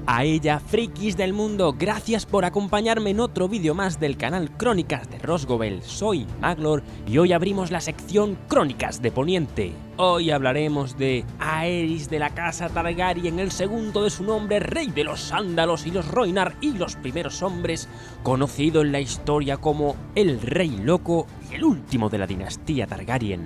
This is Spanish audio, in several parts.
A ella, frikis del mundo, gracias por acompañarme en otro vídeo más del canal Crónicas de Rosgobel. Soy Maglor y hoy abrimos la sección Crónicas de Poniente. Hoy hablaremos de Aerys de la casa Targaryen, el segundo de su nombre, rey de los Sándalos y los Rhoynar y los primeros hombres, conocido en la historia como el Rey Loco y el último de la dinastía Targaryen.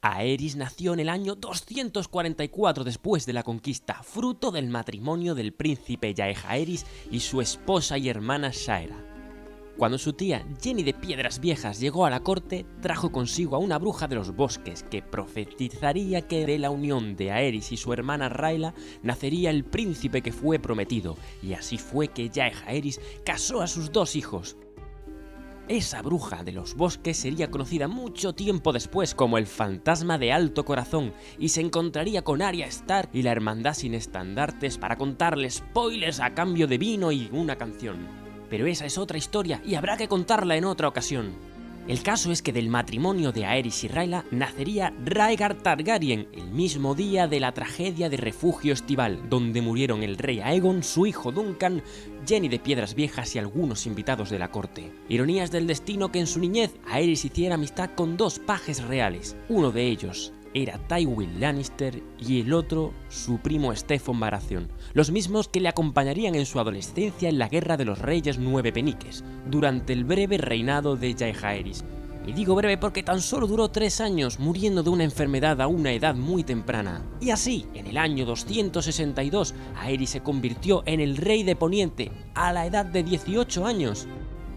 Aerys nació en el año 244 después de la conquista, fruto del matrimonio del príncipe Jaehaerys y su esposa y hermana Shaera. Cuando su tía Jenny de Piedras Viejas llegó a la corte, trajo consigo a una bruja de los bosques que profetizaría que de la unión de Aerys y su hermana Rhaella nacería el príncipe que fue prometido, y así fue que Jaehaerys casó a sus dos hijos. Esa bruja de los bosques sería conocida mucho tiempo después como el fantasma de Alto Corazón y se encontraría con Arya Stark y la hermandad sin estandartes para contarle spoilers a cambio de vino y una canción. Pero esa es otra historia y habrá que contarla en otra ocasión. El caso es que del matrimonio de Aerys y Rhaella nacería Rhaegar Targaryen el mismo día de la tragedia de Refugio Estival, donde murieron el rey Aegon, su hijo Duncan, Jenny de Piedras Viejas y algunos invitados de la corte. Ironías del destino que en su niñez Aerys hiciera amistad con dos pajes reales. Uno de ellos era Tywin Lannister y el otro su primo Steffon Baratheon, los mismos que le acompañarían en su adolescencia en la Guerra de los Reyes Nueve Peniques, durante el breve reinado de Jaehaerys. Y digo breve porque tan solo duró 3 años, muriendo de una enfermedad a una edad muy temprana. Y así, en el año 262, Aerys se convirtió en el rey de Poniente, a la edad de 18 años.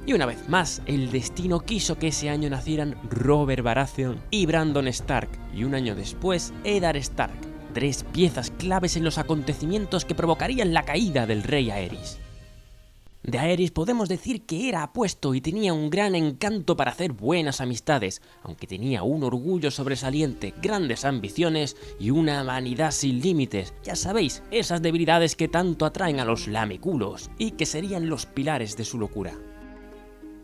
Y una vez más, el destino quiso que ese año nacieran Robert Baratheon y Brandon Stark, y un año después, Eddard Stark, 3 piezas claves en los acontecimientos que provocarían la caída del rey Aerys. De Aerys podemos decir que era apuesto y tenía un gran encanto para hacer buenas amistades, aunque tenía un orgullo sobresaliente, grandes ambiciones y una vanidad sin límites. Ya sabéis, esas debilidades que tanto atraen a los lameculos y que serían los pilares de su locura.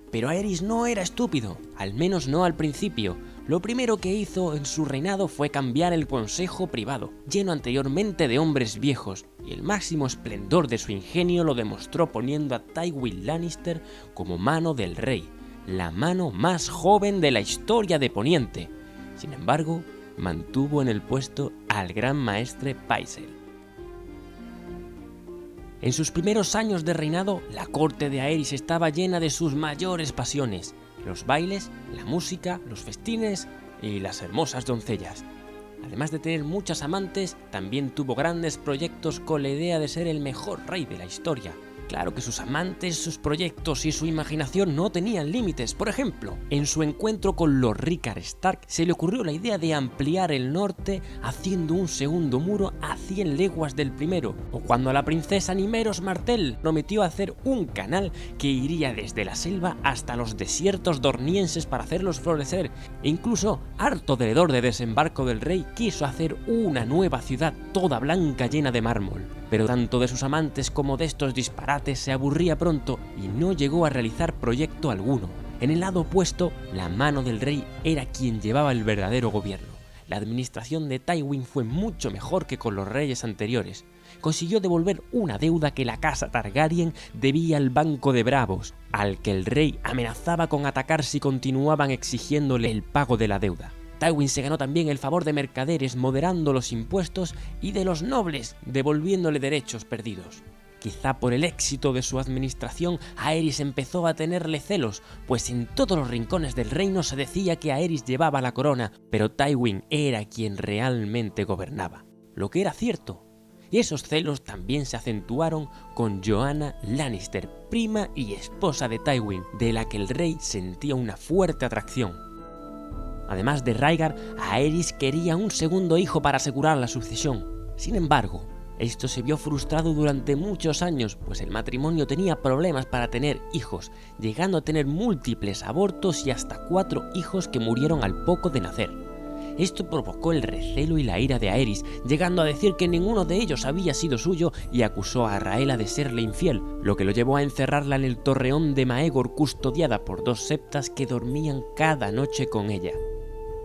Pero Aerys no era estúpido, al menos no al principio. Lo primero que hizo en su reinado fue cambiar el consejo privado, lleno anteriormente de hombres viejos, y el máximo esplendor de su ingenio lo demostró poniendo a Tywin Lannister como mano del rey, la mano más joven de la historia de Poniente. Sin embargo, mantuvo en el puesto al gran maestre Pycelle. En sus primeros años de reinado, la corte de Aerys estaba llena de sus mayores pasiones: los bailes, la música, los festines y las hermosas doncellas. Además de tener muchas amantes, también tuvo grandes proyectos con la idea de ser el mejor rey de la historia. Claro que sus amantes, sus proyectos y su imaginación no tenían límites. Por ejemplo, en su encuentro con los Rickard Stark se le ocurrió la idea de ampliar el norte haciendo un segundo muro a 100 leguas del primero, o cuando a la princesa Nymeros Martell prometió hacer un canal que iría desde la selva hasta los desiertos dornienses para hacerlos florecer, e incluso, harto del hedor de desembarco del rey, quiso hacer una nueva ciudad toda blanca llena de mármol. Pero tanto de sus amantes como de estos disparates se aburría pronto y no llegó a realizar proyecto alguno. En el lado opuesto, la mano del rey era quien llevaba el verdadero gobierno. La administración de Tywin fue mucho mejor que con los reyes anteriores. Consiguió devolver una deuda que la casa Targaryen debía al Banco de Bravos, al que el rey amenazaba con atacar si continuaban exigiéndole el pago de la deuda. Tywin se ganó también el favor de mercaderes moderando los impuestos y de los nobles devolviéndole derechos perdidos. Quizá por el éxito de su administración, Aerys empezó a tenerle celos, pues en todos los rincones del reino se decía que Aerys llevaba la corona, pero Tywin era quien realmente gobernaba, lo que era cierto. Y esos celos también se acentuaron con Joanna Lannister, prima y esposa de Tywin, de la que el rey sentía una fuerte atracción. Además de Rhaegar, Aerys quería un segundo hijo para asegurar la sucesión. Sin embargo, esto se vio frustrado durante muchos años, pues el matrimonio tenía problemas para tener hijos, llegando a tener múltiples abortos y hasta 4 hijos que murieron al poco de nacer. Esto provocó el recelo y la ira de Aerys, llegando a decir que ninguno de ellos había sido suyo y acusó a Raela de serle infiel, lo que lo llevó a encerrarla en el torreón de Maegor custodiada por 2 septas que dormían cada noche con ella.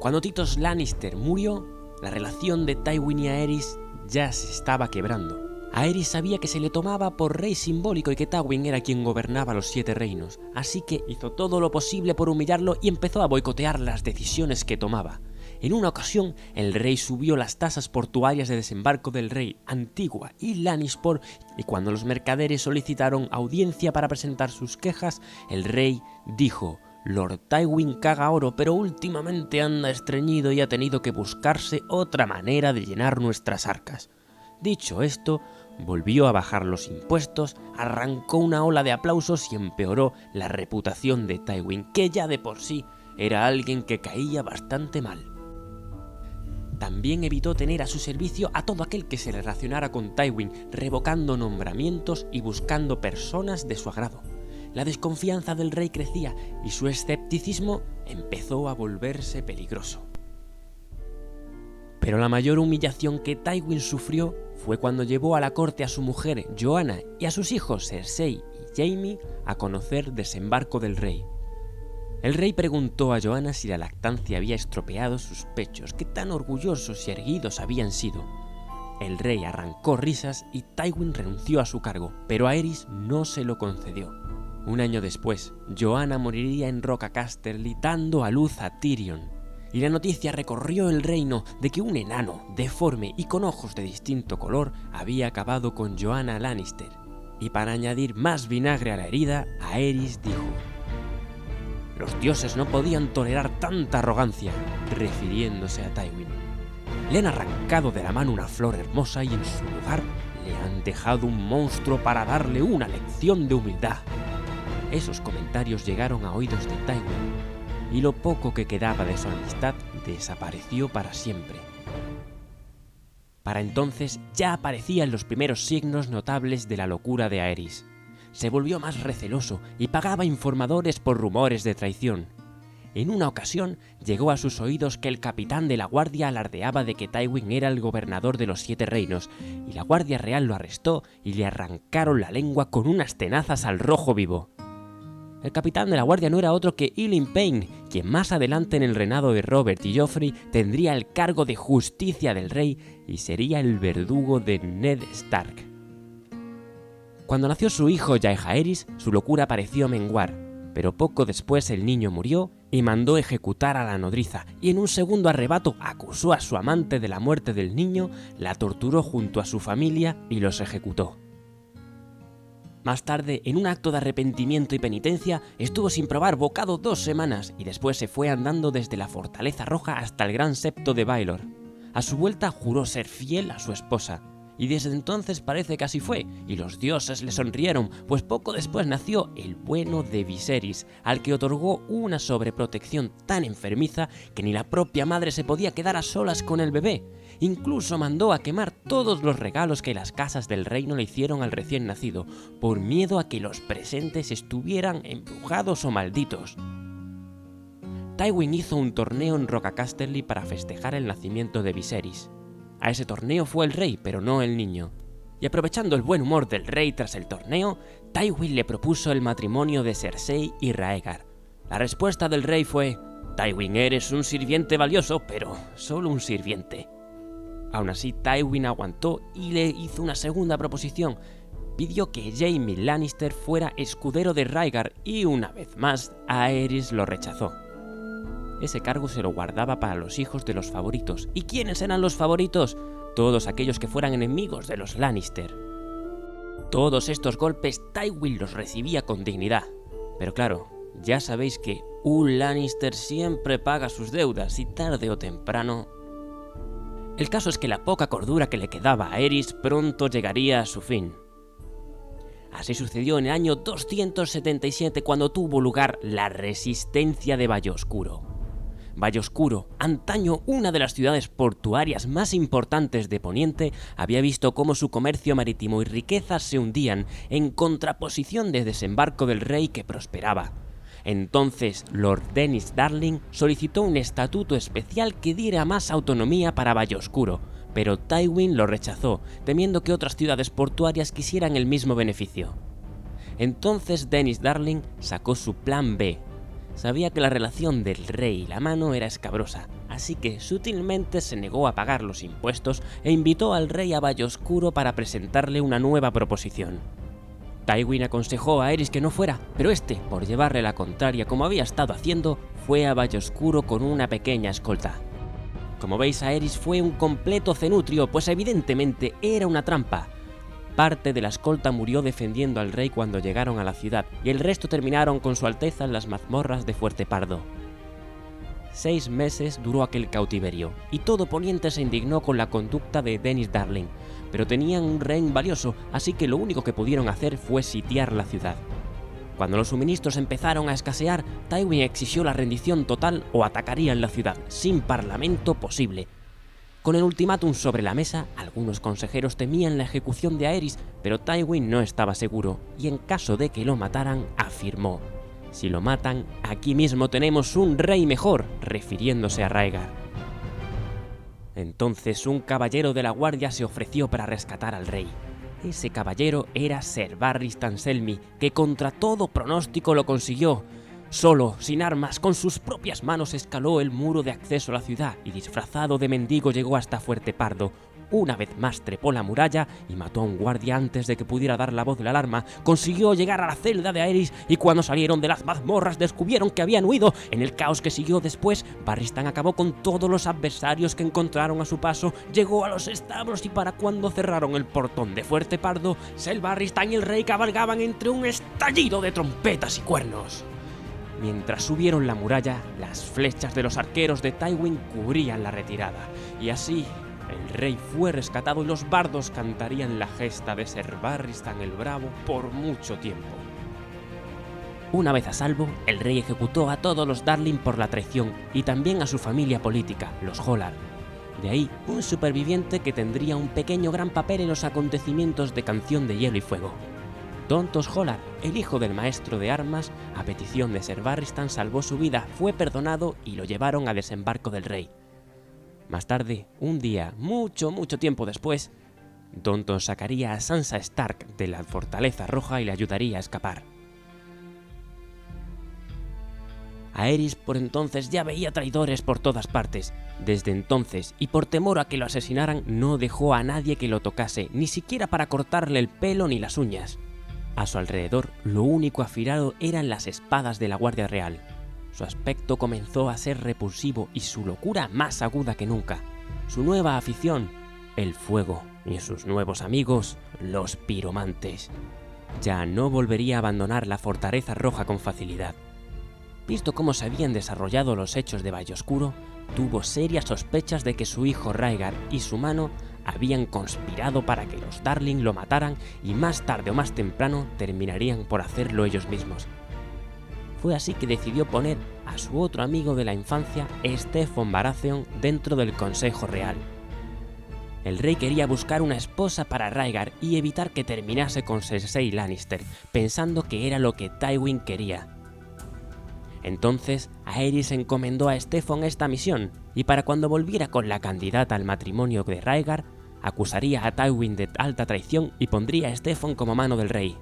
Cuando Tytos Lannister murió, la relación de Tywin y Aerys ya se estaba quebrando. Aerys sabía que se le tomaba por rey simbólico y que Tywin era quien gobernaba los 7 reinos, así que hizo todo lo posible por humillarlo y empezó a boicotear las decisiones que tomaba. En una ocasión, el rey subió las tasas portuarias de desembarco del rey Antigua y Lannisport, y cuando los mercaderes solicitaron audiencia para presentar sus quejas, el rey dijo: Lord Tywin caga oro, pero últimamente anda estreñido y ha tenido que buscarse otra manera de llenar nuestras arcas. Dicho esto, volvió a bajar los impuestos, arrancó una ola de aplausos y empeoró la reputación de Tywin, que ya de por sí era alguien que caía bastante mal. También evitó tener a su servicio a todo aquel que se relacionara con Tywin, revocando nombramientos y buscando personas de su agrado. La desconfianza del rey crecía y su escepticismo empezó a volverse peligroso. Pero la mayor humillación que Tywin sufrió fue cuando llevó a la corte a su mujer Joanna y a sus hijos Cersei y Jaime a conocer desembarco del rey. El rey preguntó a Joanna si la lactancia había estropeado sus pechos, que tan orgullosos y erguidos habían sido. El rey arrancó risas y Tywin renunció a su cargo, pero Aerys no se lo concedió. Un año después, Joanna moriría en Roca Casterly dando a luz a Tyrion, y la noticia recorrió el reino de que un enano, deforme y con ojos de distinto color, había acabado con Joanna Lannister. Y para añadir más vinagre a la herida, Aerys dijo: «Los dioses no podían tolerar tanta arrogancia», refiriéndose a Tywin. Le han arrancado de la mano una flor hermosa y en su lugar le han dejado un monstruo para darle una lección de humildad. Esos comentarios llegaron a oídos de Tywin, y lo poco que quedaba de su amistad desapareció para siempre. Para entonces ya aparecían los primeros signos notables de la locura de Aerys. Se volvió más receloso y pagaba informadores por rumores de traición. En una ocasión llegó a sus oídos que el capitán de la guardia alardeaba de que Tywin era el gobernador de los 7 reinos, y la guardia real lo arrestó y le arrancaron la lengua con unas tenazas al rojo vivo. El capitán de la guardia no era otro que Ilyn Payne, quien más adelante en el reinado de Robert y Joffrey tendría el cargo de justicia del rey y sería el verdugo de Ned Stark. Cuando nació su hijo Jaehaerys, su locura pareció menguar, pero poco después el niño murió y mandó ejecutar a la nodriza, y en un segundo arrebato acusó a su amante de la muerte del niño, la torturó junto a su familia y los ejecutó. Más tarde, en un acto de arrepentimiento y penitencia, estuvo sin probar bocado 2 semanas y después se fue andando desde la Fortaleza Roja hasta el Gran Septo de Baelor. A su vuelta juró ser fiel a su esposa, y desde entonces parece que así fue, y los dioses le sonrieron, pues poco después nació el bueno de Viserys, al que otorgó una sobreprotección tan enfermiza que ni la propia madre se podía quedar a solas con el bebé. Incluso mandó a quemar todos los regalos que las casas del reino le hicieron al recién nacido, por miedo a que los presentes estuvieran embrujados o malditos. Tywin hizo un torneo en Roca Casterly para festejar el nacimiento de Viserys. A ese torneo fue el rey, pero no el niño. Y aprovechando el buen humor del rey tras el torneo, Tywin le propuso el matrimonio de Cersei y Raegar. La respuesta del rey fue: «Tywin, eres un sirviente valioso, pero solo un sirviente». Aún así, Tywin aguantó y le hizo una segunda proposición. Pidió que Jaime Lannister fuera escudero de Raegar y, una vez más, Aerys lo rechazó. Ese cargo se lo guardaba para los hijos de los favoritos. ¿Y quiénes eran los favoritos? Todos aquellos que fueran enemigos de los Lannister. Todos estos golpes Tywin los recibía con dignidad. Pero claro, ya sabéis que un Lannister siempre paga sus deudas y tarde o temprano... El caso es que la poca cordura que le quedaba a Aerys pronto llegaría a su fin. Así sucedió en el año 277 cuando tuvo lugar la resistencia de Valle Oscuro. Valle Oscuro, antaño una de las ciudades portuarias más importantes de Poniente, había visto cómo su comercio marítimo y riquezas se hundían en contraposición de desembarco del rey que prosperaba. Entonces Lord Dennis Darling solicitó un estatuto especial que diera más autonomía para Valle Oscuro, pero Tywin lo rechazó, temiendo que otras ciudades portuarias quisieran el mismo beneficio. Entonces Dennis Darling sacó su plan B. Sabía que la relación del rey y la mano era escabrosa, así que sutilmente se negó a pagar los impuestos e invitó al rey a Valle Oscuro para presentarle una nueva proposición. Tywin aconsejó a Aerys que no fuera, pero este, por llevarle la contraria como había estado haciendo, fue a Valle Oscuro con una pequeña escolta. Como veis, Aerys fue un completo cenutrio, pues evidentemente era una trampa. Parte de la escolta murió defendiendo al rey cuando llegaron a la ciudad, y el resto terminaron con su alteza en las mazmorras de Fuerte Pardo. 6 meses duró aquel cautiverio, y todo Poniente se indignó con la conducta de Dennis Darling, pero tenían un rehén valioso, así que lo único que pudieron hacer fue sitiar la ciudad. Cuando los suministros empezaron a escasear, Tywin exigió la rendición total o atacarían la ciudad, sin parlamento posible. Con el ultimátum sobre la mesa, algunos consejeros temían la ejecución de Aerys, pero Tywin no estaba seguro, y en caso de que lo mataran, afirmó: «Si lo matan, aquí mismo tenemos un rey mejor», refiriéndose a Rhaegar. Entonces un caballero de la guardia se ofreció para rescatar al rey. Ese caballero era Ser Barristan Selmy, que contra todo pronóstico lo consiguió. Solo, sin armas, con sus propias manos escaló el muro de acceso a la ciudad y disfrazado de mendigo llegó hasta Fuerte Pardo. Una vez más trepó la muralla y mató a un guardia antes de que pudiera dar la voz de la alarma. Consiguió llegar a la celda de Aerys y cuando salieron de las mazmorras descubrieron que habían huido. En el caos que siguió después, Barristan acabó con todos los adversarios que encontraron a su paso, llegó a los establos y para cuando cerraron el portón de Fuerte Pardo, Ser Barristan y el rey cabalgaban entre un estallido de trompetas y cuernos. Mientras subieron la muralla, las flechas de los arqueros de Tywin cubrían la retirada, y así el rey fue rescatado y los bardos cantarían la gesta de Ser Barristan el Bravo por mucho tiempo. Una vez a salvo, el rey ejecutó a todos los Darling por la traición y también a su familia política, los Hollard. De ahí, un superviviente que tendría un pequeño gran papel en los acontecimientos de Canción de Hielo y Fuego. Dontos Hollard, el hijo del maestro de armas, a petición de Ser Barristan salvó su vida, fue perdonado y lo llevaron a desembarco del rey. Más tarde, un día, mucho tiempo después, Donton sacaría a Sansa Stark de la Fortaleza Roja y le ayudaría a escapar. Aerys por entonces ya veía traidores por todas partes. Desde entonces, y por temor a que lo asesinaran, no dejó a nadie que lo tocase, ni siquiera para cortarle el pelo ni las uñas. A su alrededor, lo único afilado eran las espadas de la Guardia Real. Su aspecto comenzó a ser repulsivo y su locura más aguda que nunca. Su nueva afición, el fuego, y sus nuevos amigos, los piromantes. Ya no volvería a abandonar la Fortaleza Roja con facilidad. Visto cómo se habían desarrollado los hechos de Valle Oscuro, tuvo serias sospechas de que su hijo Rhaegar y su mano habían conspirado para que los Darling lo mataran y más tarde o más temprano terminarían por hacerlo ellos mismos. Fue así que decidió poner a su otro amigo de la infancia, Steffon Baratheon, dentro del Consejo Real. El rey quería buscar una esposa para Rhaegar y evitar que terminase con Cersei Lannister, pensando que era lo que Tywin quería. Entonces, Aerys encomendó a Steffon esta misión, y para cuando volviera con la candidata al matrimonio de Rhaegar, acusaría a Tywin de alta traición y pondría a Steffon como mano del rey.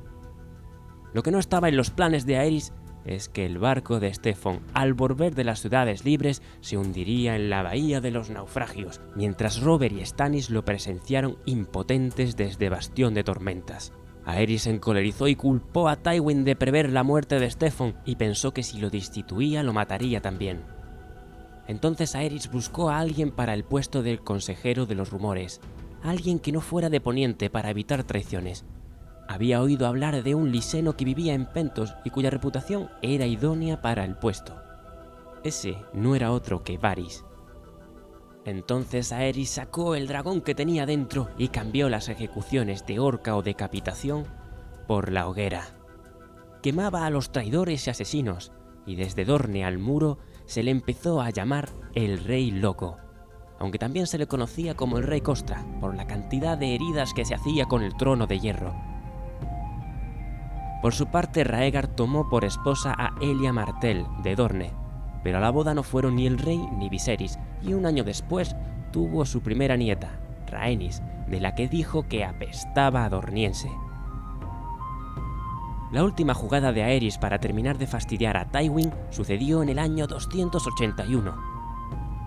Lo que no estaba en los planes de Aerys es que el barco de Steffon, al volver de las ciudades libres, se hundiría en la bahía de los naufragios, mientras Robert y Stannis lo presenciaron impotentes desde Bastión de Tormentas. Aerys se encolerizó y culpó a Tywin de prever la muerte de Steffon y pensó que si lo destituía lo mataría también. Entonces Aerys buscó a alguien para el puesto del consejero de los rumores, alguien que no fuera de Poniente para evitar traiciones. Había oído hablar de un liseno que vivía en Pentos y cuya reputación era idónea para el puesto. Ese no era otro que Varys. Entonces Aerys sacó el dragón que tenía dentro y cambió las ejecuciones de horca o decapitación por la hoguera. Quemaba a los traidores y asesinos, y desde Dorne al muro se le empezó a llamar el Rey Loco, aunque también se le conocía como el Rey Costra por la cantidad de heridas que se hacía con el trono de hierro. Por su parte, Raegar tomó por esposa a Elia Martell de Dorne, pero a la boda no fueron ni el rey ni Viserys, y un año después tuvo su primera nieta, Rhaenys, de la que dijo que apestaba a dorniense. La última jugada de Aerys para terminar de fastidiar a Tywin sucedió en el año 281.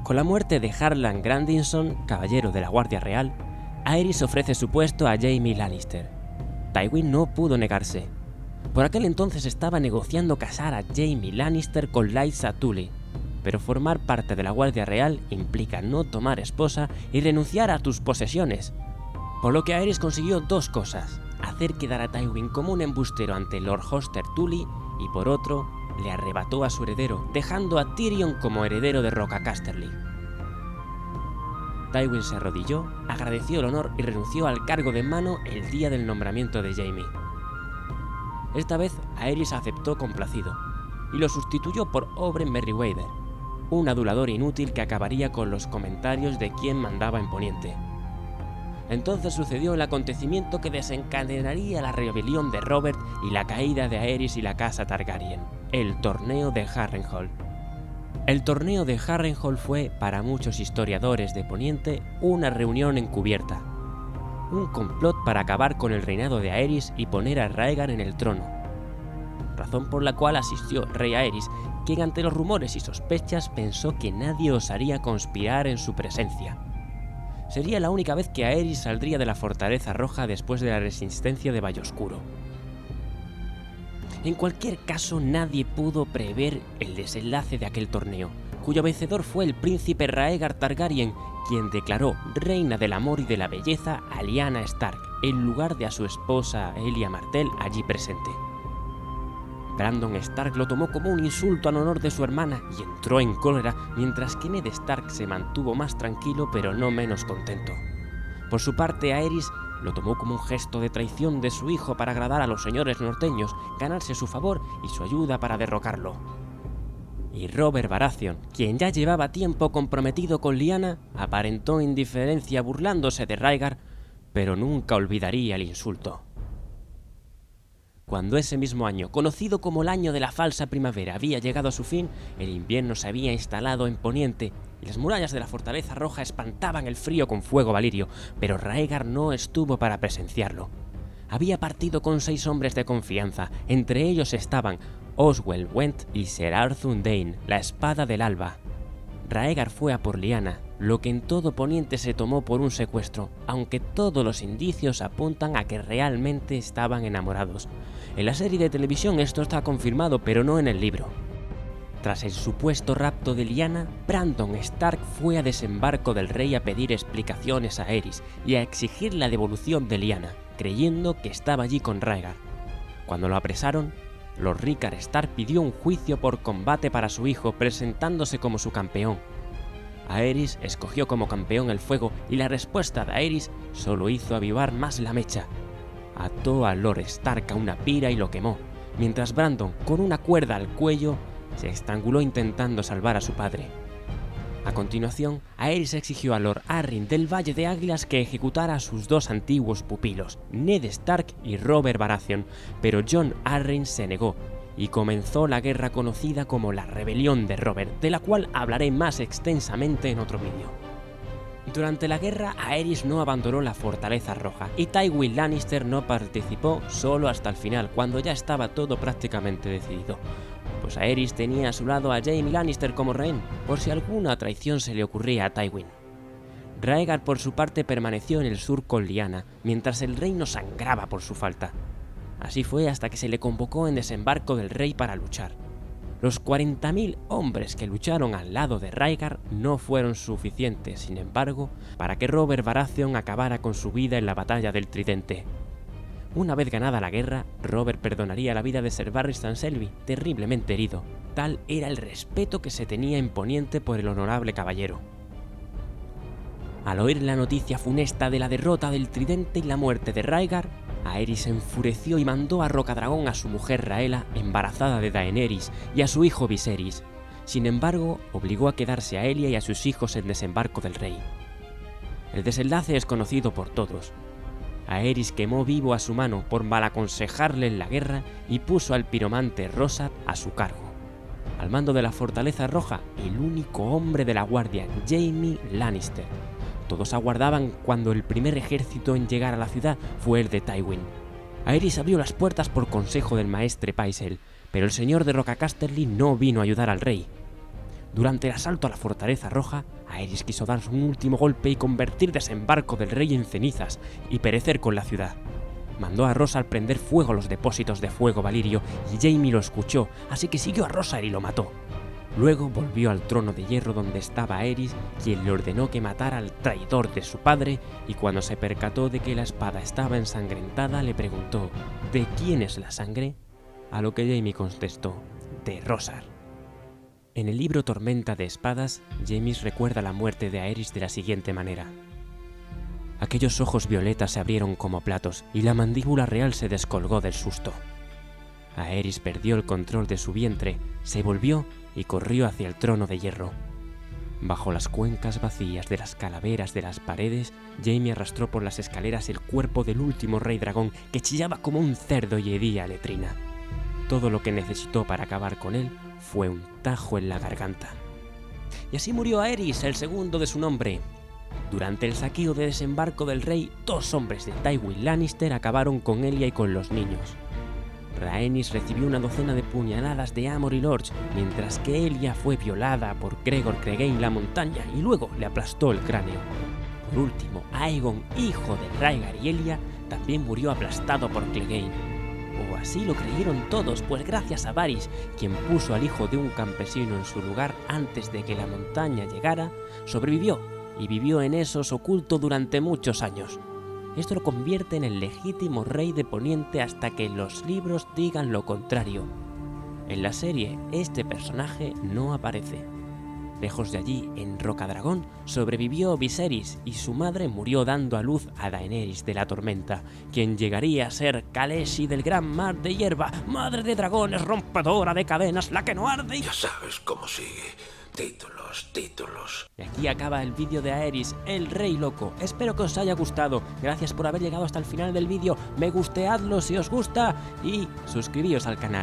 Con la muerte de Harlan Grandinson, caballero de la Guardia Real, Aerys ofrece su puesto a Jaime Lannister. Tywin no pudo negarse. Por aquel entonces estaba negociando casar a Jaime Lannister con Lysa Tully, pero formar parte de la Guardia Real implica no tomar esposa y renunciar a tus posesiones. Por lo que Aerys consiguió dos cosas: hacer quedar a Tywin como un embustero ante Lord Hoster Tully y por otro, le arrebató a su heredero, dejando a Tyrion como heredero de Roca Casterly. Tywin se arrodilló, agradeció el honor y renunció al cargo de mano el día del nombramiento de Jaime. Esta vez Aerys aceptó complacido y lo sustituyó por Oberyn Merryweather, un adulador inútil que acabaría con los comentarios de quien mandaba en Poniente. Entonces sucedió el acontecimiento que desencadenaría la rebelión de Robert y la caída de Aerys y la casa Targaryen, el torneo de Harrenhal. El torneo de Harrenhal fue, para muchos historiadores de Poniente, una reunión encubierta, un complot para acabar con el reinado de Aerys y poner a Raegar en el trono, razón por la cual asistió rey Aerys, quien ante los rumores y sospechas pensó que nadie osaría conspirar en su presencia. Sería la única vez que Aerys saldría de la Fortaleza Roja después de la resistencia de Valloscuro. En cualquier caso, nadie pudo prever el desenlace de aquel torneo, cuyo vencedor fue el príncipe Raegar Targaryen, quien declaró reina del amor y de la belleza a Lyanna Stark, en lugar de a su esposa Elia Martell allí presente. Brandon Stark lo tomó como un insulto al honor de su hermana y entró en cólera, mientras que Ned Stark se mantuvo más tranquilo pero no menos contento. Por su parte, Aerys lo tomó como un gesto de traición de su hijo para agradar a los señores norteños, ganarse su favor y su ayuda para derrocarlo. Y Robert Baratheon, quien ya llevaba tiempo comprometido con Lyanna, aparentó indiferencia burlándose de Raegar, pero nunca olvidaría el insulto. Cuando ese mismo año, conocido como el año de la falsa primavera, había llegado a su fin, el invierno se había instalado en Poniente y las murallas de la Fortaleza Roja espantaban el frío con fuego valirio, pero Raegar no estuvo para presenciarlo. Había partido con 6 hombres de confianza, entre ellos estaban Oswell Went y Ser Arthur Dayne, la espada del alba. Raegar fue a por Lyanna, lo que en todo Poniente se tomó por un secuestro, aunque todos los indicios apuntan a que realmente estaban enamorados. En la serie de televisión esto está confirmado, pero no en el libro. Tras el supuesto rapto de Lyanna, Brandon Stark fue a desembarco del rey a pedir explicaciones a Aerys y a exigir la devolución de Lyanna, creyendo que estaba allí con Raegar. Cuando lo apresaron, Lord Rickard Stark pidió un juicio por combate para su hijo, presentándose como su campeón. Aerys escogió como campeón el fuego y la respuesta de Aerys solo hizo avivar más la mecha. Ató a Lord Stark a una pira y lo quemó, mientras Brandon, con una cuerda al cuello, se estranguló intentando salvar a su padre. A continuación, Aerys exigió a Lord Arryn del Valle de Águilas que ejecutara a sus 2 antiguos pupilos, Ned Stark y Robert Baratheon, pero Jon Arryn se negó, y comenzó la guerra conocida como la Rebelión de Robert, de la cual hablaré más extensamente en otro vídeo. Durante la guerra, Aerys no abandonó la Fortaleza Roja, y Tywin Lannister no participó solo hasta el final, cuando ya estaba todo prácticamente decidido, pues Aerys tenía a su lado a Jaime Lannister como rehén, por si alguna traición se le ocurría a Tywin. Raegar por su parte permaneció en el sur con Lyanna, mientras el reino sangraba por su falta. Así fue hasta que se le convocó en desembarco del rey para luchar. Los 40.000 hombres que lucharon al lado de Raegar no fueron suficientes, sin embargo, para que Robert Baratheon acabara con su vida en la batalla del Tridente. Una vez ganada la guerra, Robert perdonaría la vida de Ser Barristan Selmy, terriblemente herido. Tal era el respeto que se tenía en Poniente por el honorable caballero. Al oír la noticia funesta de la derrota del Tridente y la muerte de Raegar, Aerys se enfureció y mandó a Rocadragón a su mujer Rhaella, embarazada de Daenerys, y a su hijo Viserys. Sin embargo, obligó a quedarse a Elia y a sus hijos en desembarco del rey. El desenlace es conocido por todos. Aerys quemó vivo a su mano por mal aconsejarle en la guerra y puso al piromante Rosat a su cargo. Al mando de la Fortaleza Roja, el único hombre de la guardia, Jaime Lannister. Todos aguardaban cuando el primer ejército en llegar a la ciudad fue el de Tywin. Aerys abrió las puertas por consejo del maestre Pycelle, pero el señor de Roca Casterly no vino a ayudar al rey. Durante el asalto a la Fortaleza Roja, Aerys quiso dar un último golpe y convertir Desembarco del Rey en cenizas y perecer con la ciudad. Mandó a Rosal prender fuego a los depósitos de fuego valirio y Jaime lo escuchó, así que siguió a Rosal y lo mató. Luego volvió al trono de hierro donde estaba Aerys, quien le ordenó que matara al traidor de su padre, y cuando se percató de que la espada estaba ensangrentada le preguntó ¿de quién es la sangre? A lo que Jaime contestó de Rosal. En el libro Tormenta de Espadas, Jaime recuerda la muerte de Aerys de la siguiente manera. Aquellos ojos violetas se abrieron como platos y la mandíbula real se descolgó del susto. Aerys perdió el control de su vientre, se volvió y corrió hacia el trono de hierro. Bajo las cuencas vacías de las calaveras de las paredes, Jaime arrastró por las escaleras el cuerpo del último rey dragón que chillaba como un cerdo y hedía letrina. Todo lo que necesitó para acabar con él fue un tajo en la garganta. Y así murió Aerys, el segundo de su nombre. Durante el saqueo de Desembarco del Rey, 2 hombres de Tywin Lannister acabaron con Elia y con los niños. Rhaenys recibió una docena de puñaladas de Amory Lords, mientras que Elia fue violada por Gregor Clegane la Montaña y luego le aplastó el cráneo. Por último, Aegon, hijo de Rhaegar y Elia, también murió aplastado por Clegane. O así lo creyeron todos, pues gracias a Varys, quien puso al hijo de un campesino en su lugar antes de que la montaña llegara, sobrevivió y vivió en Essos oculto durante muchos años. Esto lo convierte en el legítimo rey de Poniente hasta que los libros digan lo contrario. En la serie, este personaje no aparece. Lejos de allí, en Rocadragón, sobrevivió Viserys y su madre murió dando a luz a Daenerys de la Tormenta, quien llegaría a ser Khaleesi del Gran Mar de Hierba, madre de dragones, rompedora de cadenas, la que no arde y... Ya sabes cómo sigue. Títulos. Y aquí acaba el vídeo de Aerys, el Rey Loco. Espero que os haya gustado. Gracias por haber llegado hasta el final del vídeo. Me gusteadlo si os gusta y suscribíos al canal.